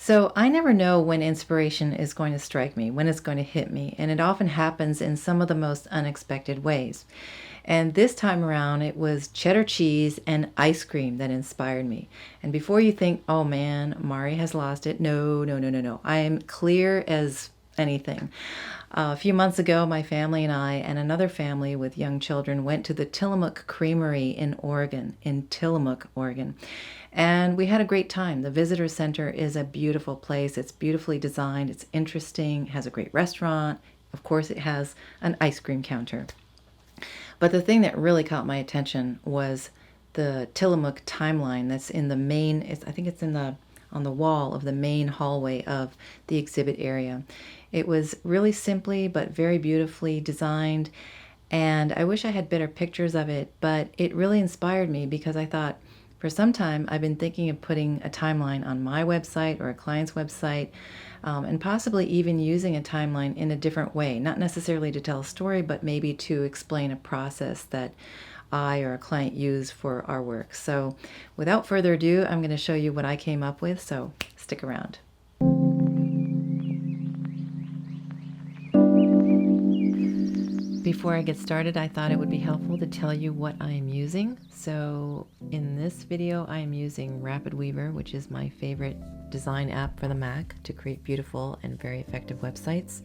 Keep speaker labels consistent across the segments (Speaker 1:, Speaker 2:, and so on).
Speaker 1: So I never know when inspiration is going to strike me, when it's going to hit me, and it often happens in some of the most unexpected ways. And this time around, it was cheddar cheese and ice cream that inspired me. And before you think, oh man, Mari has lost it, no, no, no, no, no. I am clear as anything. A few months ago, my family and I and another family with young children went to the Tillamook Creamery in Oregon, in Tillamook, Oregon. And we had a great time. The visitor center is a beautiful place. It's beautifully designed. It's interesting. It has a great restaurant. Of course, it has an ice cream counter. But the thing that really caught my attention was the Tillamook timeline that's in the main, I think it's in the on the wall of the main hallway of the exhibit area. It was really simply but very beautifully designed, and I wish I had better pictures of it, but it really inspired me because I thought, for some time, I've been thinking of putting a timeline on my website or a client's website, and possibly even using a timeline in a different way, not necessarily to tell a story, but maybe to explain a process that I or a client use for our work. So without further ado, I'm going to show you what I came up with, so stick around. Before I get started, I thought it would be helpful to tell you what I am using. So in this video, I am using Rapidweaver, which is my favorite design app for the Mac to create beautiful and very effective websites.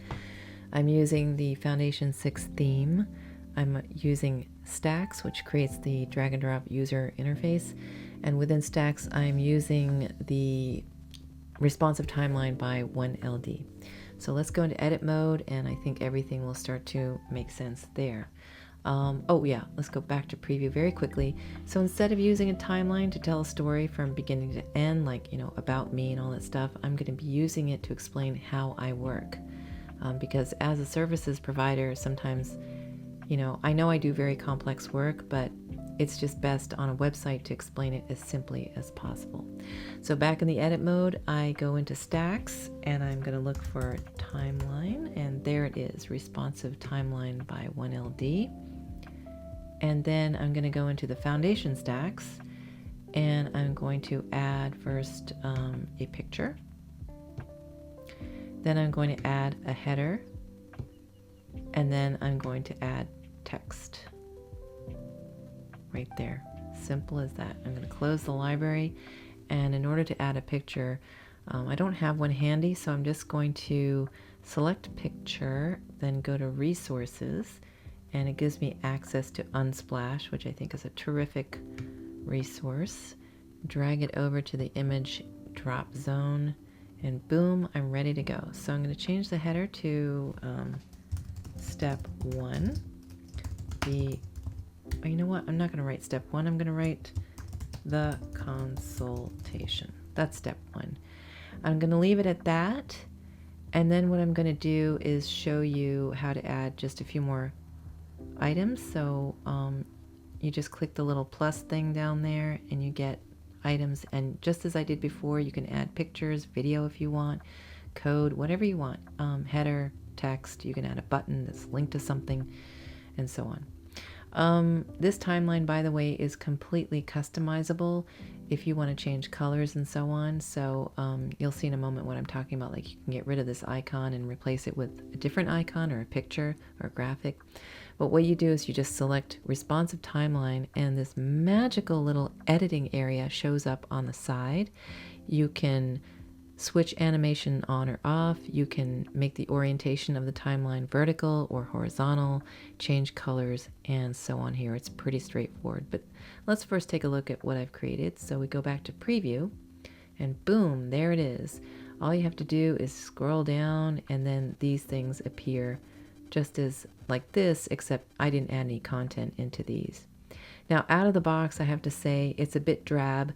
Speaker 1: I'm using the Foundation 6 theme. I'm using Stacks, which creates the drag and drop user interface. And within Stacks, I'm using the responsive timeline by 1LD. So let's go into edit mode, and I think everything will start to make sense there. Oh yeah, let's go back to preview very quickly. So instead of using a timeline to tell a story from beginning to end, like, about me and all that stuff, I'm going to be using it to explain how I work. Because as a services provider, sometimes, I know I do very complex work, but it's just best on a website to explain it as simply as possible. So back in the edit mode, I go into Stacks and I'm going to look for timeline, and there it is, responsive timeline by 1LD. And then I'm going to go into the Foundation Stacks and I'm going to add first a picture. Then I'm going to add a header, and then I'm going to add text. Right there. Simple as that. I'm going to close the library, and in order to add a picture, I don't have one handy, so I'm just going to select picture, then go to resources, and it gives me access to Unsplash, which I think is a terrific resource. Drag it over to the image drop zone, and boom, I'm ready to go. So I'm going to change the header to step 1. You know what? I'm not going to write step 1. I'm going to write the consultation. That's step 1. I'm going to leave it at that. And then what I'm going to do is show you how to add just a few more items. So you just click the little plus thing down there and you get items. And just as I did before, you can add pictures, video if you want, code, whatever you want. Header, text, you can add a button that's linked to something, and so on. This timeline, by the way, is completely customizable if you want to change colors and so on. So you'll see in a moment what I'm talking about. Like, you can get rid of this icon and replace it with a different icon or a picture or a graphic. But what you do is you just select responsive timeline, and this magical little editing area shows up on the side. You can switch animation on or off. You can make the orientation of the timeline vertical or horizontal, change colors, and so on here. It's pretty straightforward, but let's first take a look at what I've created. So we go back to preview, and boom, there it is. All you have to do is scroll down, and then these things appear just as like this, except I didn't add any content into these. Now, out of the box, I have to say it's a bit drab.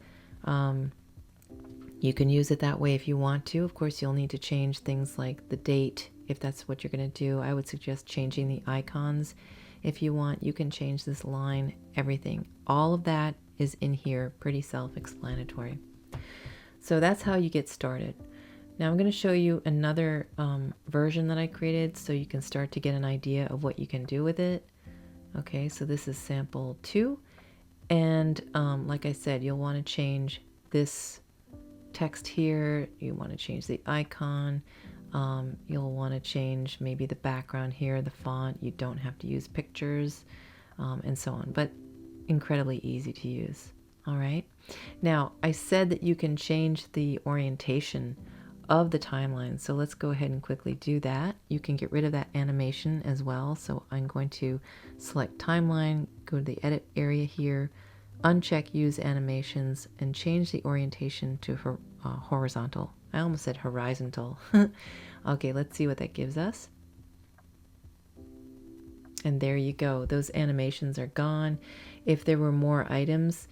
Speaker 1: You can use it that way if you want to. Of course, you'll need to change things like the date if that's what you're going to do. I would suggest changing the icons. If you want, you can change this line, everything. All of that is in here, pretty self-explanatory. So that's how you get started. Now I'm going to show you another version that I created so you can start to get an idea of what you can do with it. Okay, so this is sample 2. And like I said, you'll want to change this text here, you want to change the icon. You'll want to change maybe the background here, the font. You don't have to use pictures, and so on, but incredibly easy to use. All right. Now, I said that you can change the orientation of the timeline. So let's go ahead and quickly do that. You can get rid of that animation as well. So I'm going to select timeline, go to the edit area here, uncheck use animations, and change the orientation to horizontal. I almost said horizontal. Okay, let's see what that gives us. And there you go. Those animations are gone. If there were more items,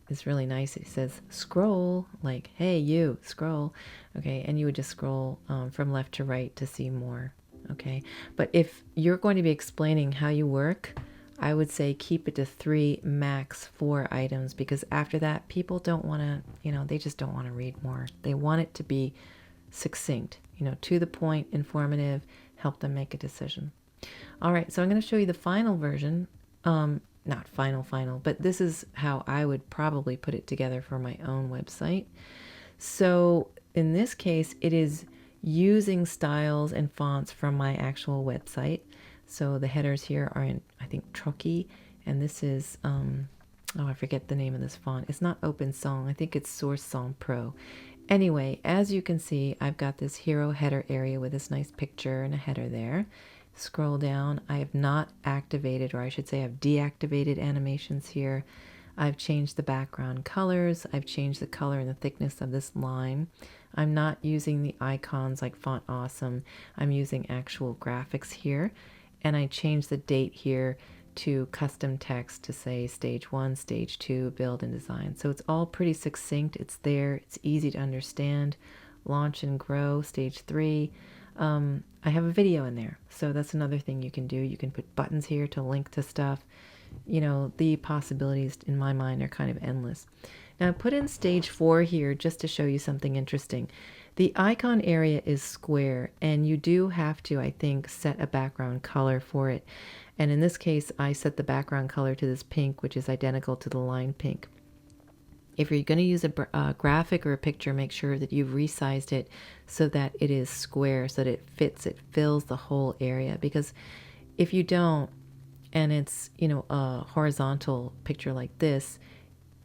Speaker 1: it's really nice. It says scroll, like, hey, you, scroll. Okay, and you would just scroll from left to right to see more. Okay, but if you're going to be explaining how you work, I would say keep it to 3, max 4 items, because after that, people don't want to, they just don't want to read more. They want it to be succinct, to the point, informative, help them make a decision. All right, so I'm going to show you the final version. Not final, but this is how I would probably put it together for my own website. So in this case, it is using styles and fonts from my actual website. So the headers here are in, I think, Truckee, and this is, I forget the name of this font. It's not Open Song. I think it's Source Song Pro. Anyway, as you can see, I've got this hero header area with this nice picture and a header there. Scroll down. I have not activated, or I should say I've deactivated animations here. I've changed the background colors. I've changed the color and the thickness of this line. I'm not using the icons like Font Awesome. I'm using actual graphics here. And I changed the date here to custom text to say stage 1, stage 2, build and design. So it's all pretty succinct. It's there. It's easy to understand. Launch and grow, stage 3. I have a video in there. So that's another thing you can do. You can put buttons here to link to stuff. The possibilities in my mind are kind of endless. Now I put in stage 4 here just to show you something interesting. The icon area is square, and you do have to, I think, set a background color for it. And in this case, I set the background color to this pink, which is identical to the line pink. If you're going to use a graphic or a picture, make sure that you've resized it so that it is square, so that it fits, it fills the whole area. Because if you don't, and it's, a horizontal picture like this,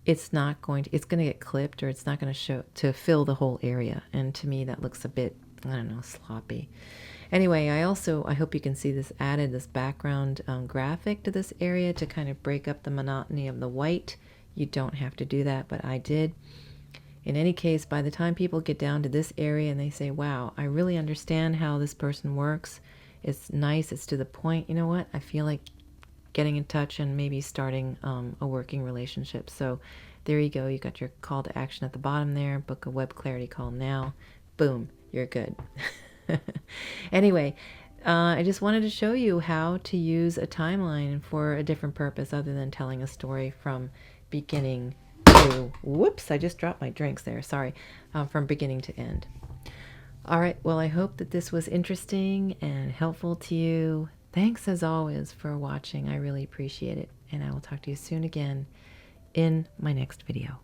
Speaker 1: it's going to get clipped, or it's not going to fill the whole area. And to me, that looks a bit, I don't know, sloppy. Anyway, I hope you can see this, added this background graphic to this area to kind of break up the monotony of the white. You don't have to do that, but I did. In any case, by the time people get down to this area and they say, wow, I really understand how this person works. It's nice. It's to the point. You know what? I feel like getting in touch and maybe starting a working relationship. So there you go. You got your call to action at the bottom there. Book a web clarity call now. Boom. You're good. Anyway, I just wanted to show you how to use a timeline for a different purpose other than telling a story from beginning to, whoops, I just dropped my drinks there, sorry, from beginning to end. All right, well, I hope that this was interesting and helpful to you. Thanks as always for watching. I really appreciate it, and I will talk to you soon again in my next video.